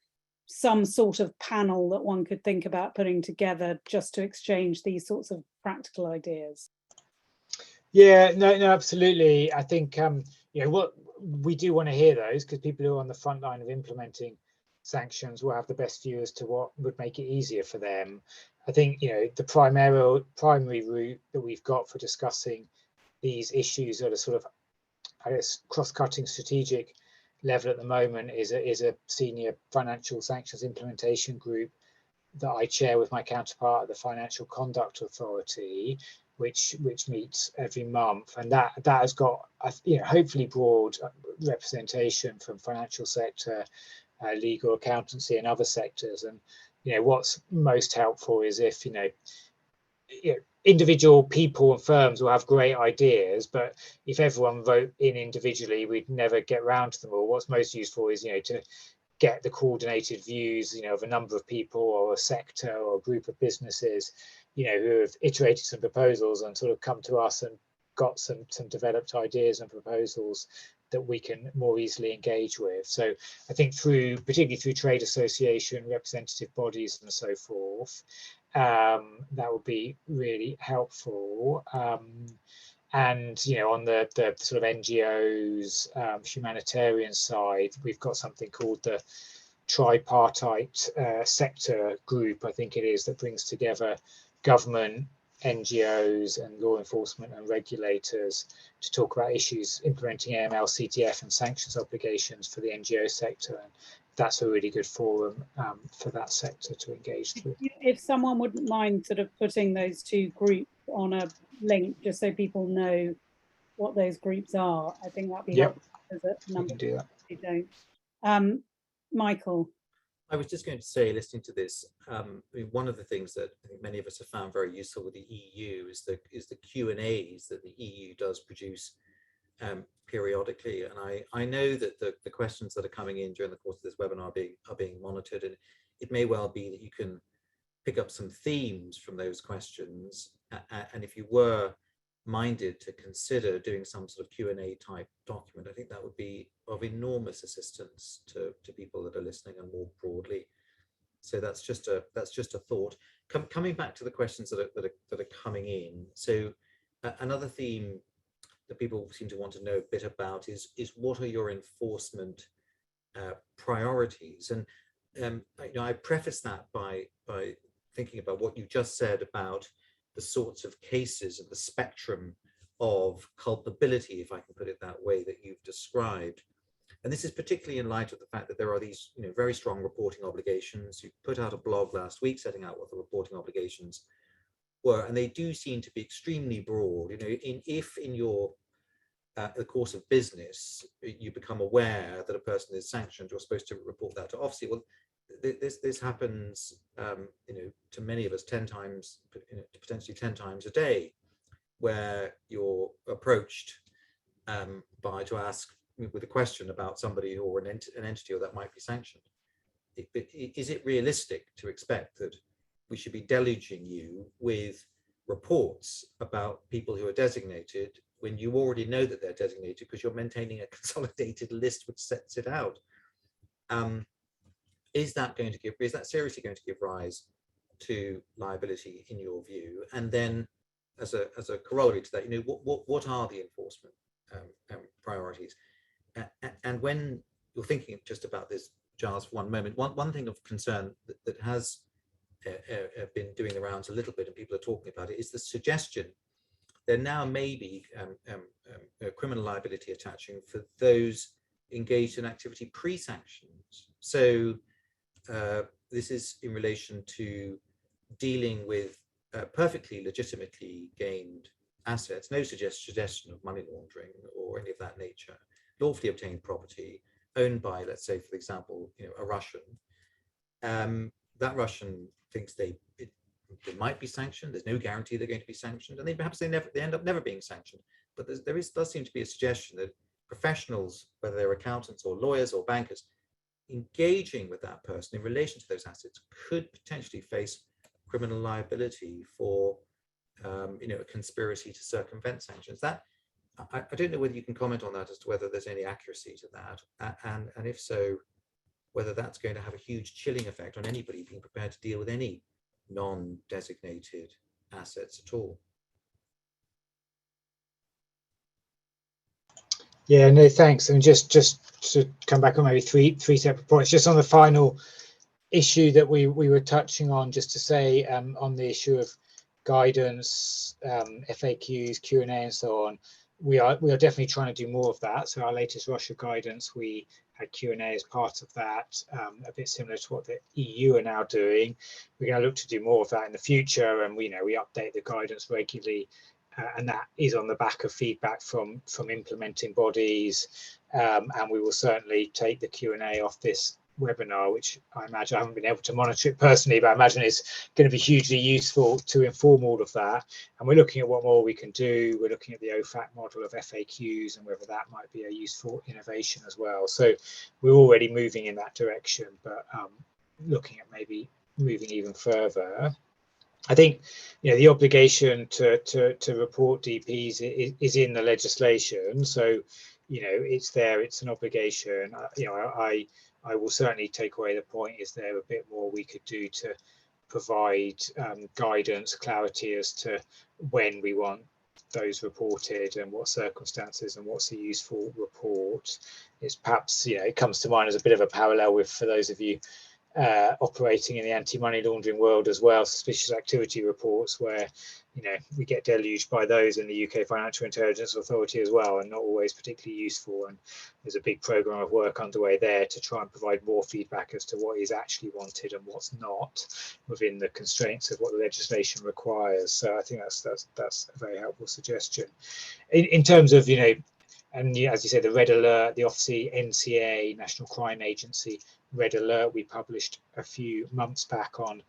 some sort of panel that one could think about putting together just to exchange these sorts of practical ideas? Yeah, no, absolutely. I think you know, what we do want to hear those, because people who are on the front line of implementing sanctions will have the best view as to what would make it easier for them. I think, you know, the primary route that we've got for discussing these issues at a sort of, I guess, cross-cutting strategic level at the moment is a senior financial sanctions implementation group that I chair with my counterpart at the Financial Conduct Authority, which meets every month, and that has got, you know, hopefully broad representation from financial sector, legal, accountancy, and other sectors. And you know, what's most helpful is if, you know, individual people and firms will have great ideas, but if everyone vote in individually, we'd never get round to them all. What's most useful is, you know, to get the coordinated views, you know, of a number of people or a sector or a group of businesses, you know, who have iterated some proposals and sort of come to us and got some developed ideas and proposals that we can more easily engage with. So I think particularly through trade association, representative bodies and so forth, that would be really helpful. And you know, on the sort of NGOs, humanitarian side, we've got something called the tripartite sector group, I think it is, that brings together government, NGOs, and law enforcement and regulators to talk about issues implementing AML, CTF, and sanctions obligations for the NGO sector. And that's a really good forum for that sector to engage through. If someone wouldn't mind sort of putting those two groups on a link, just so people know what those groups are, I think that'd be helpful. There's a number who don't. Michael. I was just going to say, listening to this, I mean, one of the things that I think many of us have found very useful with the EU is the Q&As that the EU does produce periodically. And I know that the questions that are coming in during the course of this webinar are being monitored, and it may well be that you can pick up some themes from those questions. And if you were minded to consider doing some sort of Q&A type document, I think that would be of enormous assistance to people that are listening and more broadly. So that's just a thought. Coming back to the questions that are coming in. So another theme that people seem to want to know a bit about is what are your enforcement priorities? And you know, I preface that by thinking about what you just said about the sorts of cases and the spectrum of culpability, if I can put it that way, that you've described. And this is particularly in light of the fact that there are these, you know, very strong reporting obligations. You put out a blog last week setting out what the reporting obligations were, and they do seem to be extremely broad. You know, if in your the course of business you become aware that a person is sanctioned, you're supposed to report that to OFSI. Well, this happens, you know, to many of us 10 times, you know, potentially 10 times a day, where you're approached to ask with a question about somebody or an entity or that might be sanctioned. Is it realistic to expect that we should be deluging you with reports about people who are designated when you already know that they're designated because you're maintaining a consolidated list which sets it out? Is that seriously going to give rise to liability in your view? And then as a corollary to that, you know, what are the enforcement priorities? And when you're thinking just about this Giles, for one moment. One thing of concern that has been doing the rounds a little bit, and people are talking about it, is the suggestion there now may be criminal liability attaching for those engaged in activity pre-sanctions. So this is in relation to dealing with perfectly legitimately gained assets, no suggestion of money laundering or any of that nature, lawfully obtained property owned by, let's say, for example, a Russian. That Russian thinks they might be sanctioned. There's no guarantee they're going to be sanctioned, and perhaps they end up never being sanctioned. But there does seem to be a suggestion that professionals, whether they're accountants or lawyers or bankers, engaging with that person in relation to those assets could potentially face criminal liability for a conspiracy to circumvent sanctions. That I don't know whether you can comment on that as to whether there's any accuracy to that, and if so, whether that's going to have a huge chilling effect on anybody being prepared to deal with any non-designated assets at all. Yeah, no, thanks. And just to come back on maybe three separate points, just on the final issue that we were touching on, just to say on the issue of guidance, FAQs, Q&A, and so on, we are definitely trying to do more of that. So our latest Russia guidance, we had Q&A as part of that, a bit similar to what the EU are now doing. We're going to look to do more of that in the future, and we update the guidance regularly, and that is on the back of feedback from implementing bodies, and we will certainly take the Q&A off this webinar, which I imagine, I haven't been able to monitor it personally, but I imagine it's going to be hugely useful to inform all of that. And we're looking at what more we can do. We're looking at the OFAC model of FAQs and whether that might be a useful innovation as well. So we're already moving in that direction, but looking at maybe moving even further. I think the obligation to report DPs is in the legislation, so it's there. It's an obligation. I will certainly take away the point, is there a bit more we could do to provide guidance, clarity as to when we want those reported and what circumstances and what's a useful report. It's perhaps, it comes to mind as a bit of a parallel with, for those of you operating in the anti-money laundering world as well, suspicious activity reports, where we get deluged by those in the UK Financial Intelligence Authority as well, and not always particularly useful. And there's a big program of work underway there to try and provide more feedback as to what is actually wanted and what's not within the constraints of what the legislation requires. So I think that's a very helpful suggestion. In terms of and as you said, the Red Alert, the OFSI, NCA, National Crime Agency Red Alert we published a few months back on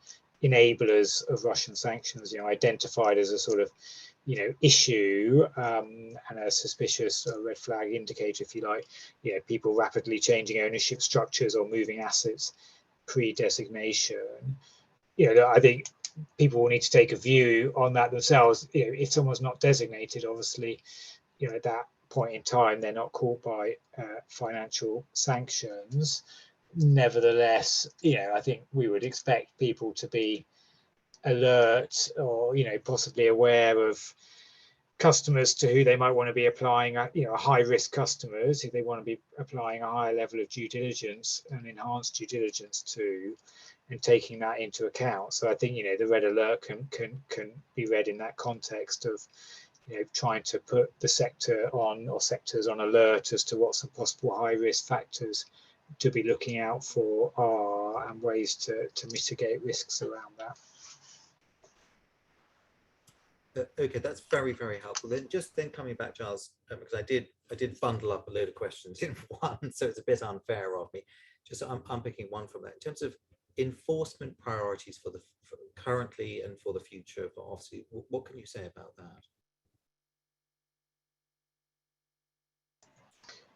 enablers of Russian sanctions, identified as a sort of, issue and a suspicious red flag indicator, if you like, people rapidly changing ownership structures or moving assets pre-designation. I think people will need to take a view on that themselves. If someone's not designated, obviously, at that point in time, they're not caught by financial sanctions. Nevertheless, I think we would expect people to be alert or, possibly aware of customers to who they might want to be applying, high risk customers who they want to be applying a higher level of due diligence and enhanced due diligence to, and taking that into account. So I think, the Red Alert can be read in that context of, trying to put the sector on, or sectors on, alert as to what some possible high risk factors to be looking out for are, and ways to mitigate risks around that. Okay, that's very, very helpful. Then coming back, Giles, because I did bundle up a load of questions in one, so it's a bit unfair of me. Just I'm picking one from that. In terms of enforcement priorities for currently and for the future for OFSI, what can you say about that?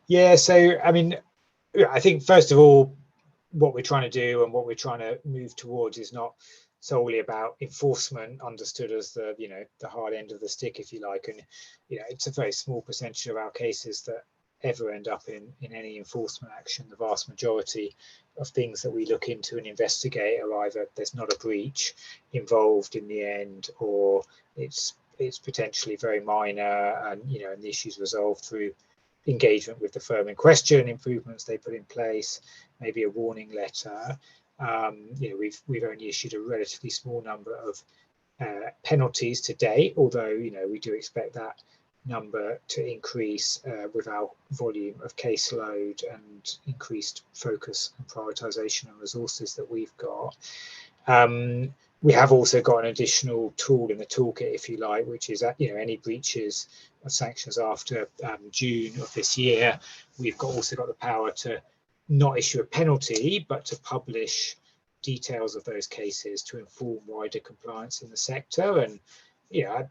Yeah, so I mean, I think first of all, what we're trying to do and what we're trying to move towards is not solely about enforcement, understood as the the hard end of the stick, if you like, and it's a very small percentage of our cases that ever end up in any enforcement action. The vast majority of things that we look into and investigate are either there's not a breach involved in the end, or it's potentially very minor, and and the issue's resolved through engagement with the firm in question, improvements they put in place, maybe a warning letter. We've only issued a relatively small number of penalties to date, although we do expect that number to increase with our volume of caseload and increased focus and prioritization and resources that we've got. We have also got an additional tool in the toolkit, if you like, which is any breaches of sanctions after June of this year. We've also got the power to not issue a penalty, but to publish details of those cases to inform wider compliance in the sector. And I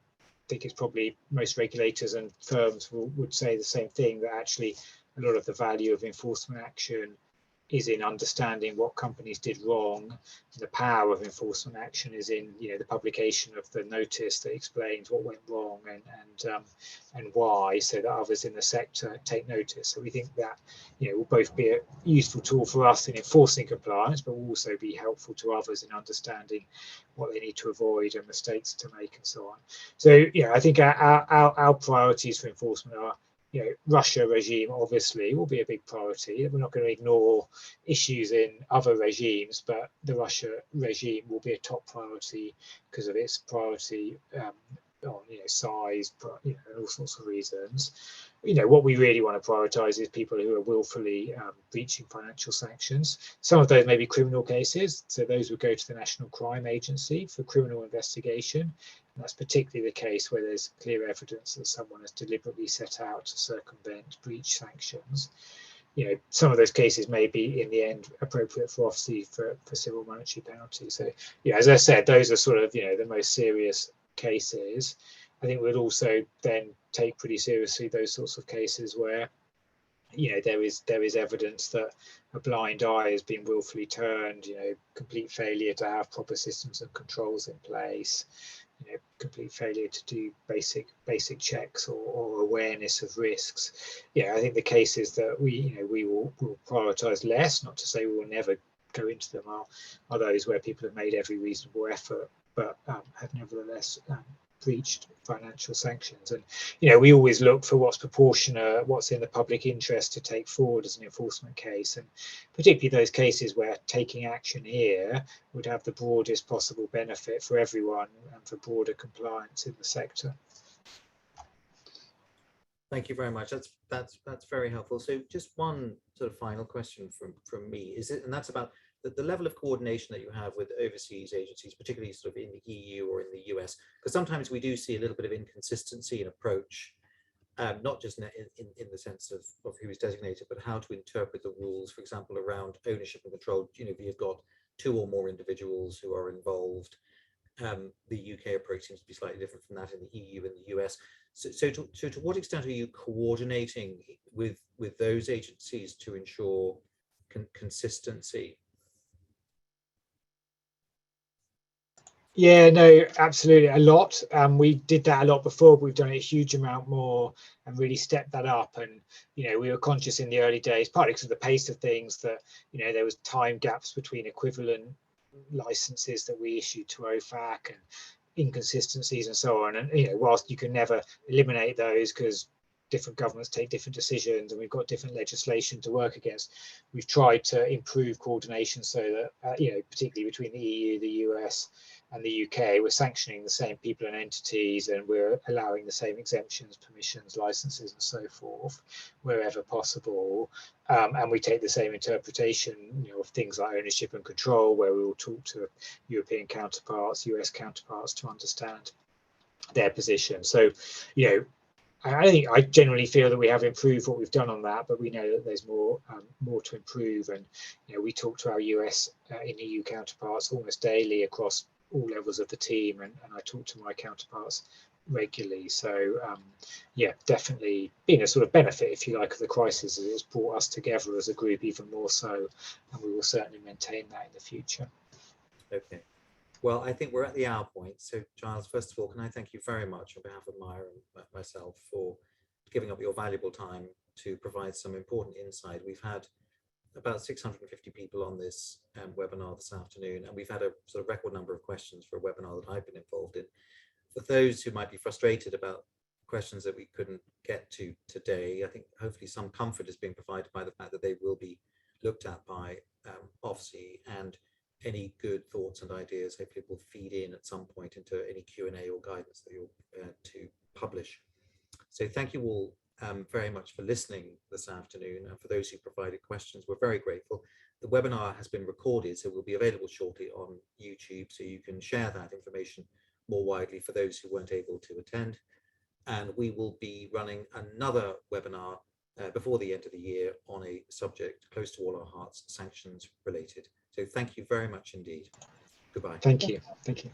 think it's probably most regulators and firms would say the same thing, that actually a lot of the value of enforcement action is in understanding what companies did wrong. The power of enforcement action is in the publication of the notice that explains what went wrong and why, so that others in the sector take notice. So we think that will both be a useful tool for us in enforcing compliance, but will also be helpful to others in understanding what they need to avoid and mistakes to make and so on. So I think our priorities for enforcement are, Russia regime obviously will be a big priority. We're not going to ignore issues in other regimes, but the Russia regime will be a top priority because of its priority on size, and all sorts of reasons. What we really want to prioritize is people who are willfully breaching financial sanctions. Some of those may be criminal cases, so those would go to the National Crime Agency for criminal investigation. And that's particularly the case where there's clear evidence that someone has deliberately set out to circumvent breach sanctions. Some of those cases may be in the end appropriate for OFSI for civil monetary penalties. So as I said, those are sort of the most serious cases. I think we'd also then take pretty seriously those sorts of cases where there is evidence that a blind eye has been willfully turned, complete failure to have proper systems and controls in place, complete failure to do basic checks or awareness of risks. I think the cases that we will prioritize less, not to say we will never go into them, are those where people have made every reasonable effort but have nevertheless breached financial sanctions. And we always look for what's proportionate, what's in the public interest to take forward as an enforcement case, and particularly those cases where taking action here would have the broadest possible benefit for everyone and for broader compliance in the sector. Thank you very much. That's very helpful. So just one sort of final question from me, and that's about the level of coordination that you have with overseas agencies, particularly sort of in the EU or in the US, because sometimes we do see a little bit of inconsistency in approach, not just in the sense of who is designated, but how to interpret the rules, for example, around ownership and control. If you've got 2 or more individuals who are involved, the UK approach seems to be slightly different from that in the EU and the US. So to what extent are you coordinating with those agencies to ensure consistency? Yeah, no, absolutely, a lot. We did that a lot before, but we've done a huge amount more and really stepped that up. And we were conscious in the early days, partly because of the pace of things, that there was time gaps between equivalent licenses that we issued to OFAC and inconsistencies and so on. And whilst you can never eliminate those because different governments take different decisions and we've got different legislation to work against, we've tried to improve coordination so that particularly between the EU, the US and the UK, we're sanctioning the same people and entities, and we're allowing the same exemptions, permissions, licenses and so forth wherever possible. And we take the same interpretation of things like ownership and control, where we will talk to European counterparts, US counterparts, to understand their position. So I generally feel that we have improved what we've done on that, but we know that there's more to improve. And we talk to our US and EU counterparts almost daily across all levels of the team, and I talk to my counterparts regularly. So definitely been a sort of benefit, if you like, of the crisis, as it's brought us together as a group even more so, and we will certainly maintain that in the future. Okay. Well, I think we're at the hour point. So, Giles, first of all, can I thank you very much on behalf of Maya and myself for giving up your valuable time to provide some important insight. We've had about 650 people on this webinar this afternoon, and we've had a sort of record number of questions for a webinar that I've been involved in. For those who might be frustrated about questions that we couldn't get to today. I think hopefully some comfort is being provided by the fact that they will be looked at by OFSI, and any good thoughts and ideas hopefully will feed in at some point into any Q&A or guidance that you're to publish. So thank you all very much for listening this afternoon, and for those who provided questions, we're very grateful. The webinar has been recorded, so will be available shortly on YouTube, so you can share that information more widely for those who weren't able to attend. And we will be running another webinar before the end of the year on a subject close to all our hearts, sanctions related. So thank you very much indeed. Goodbye. Thank you. Thank you.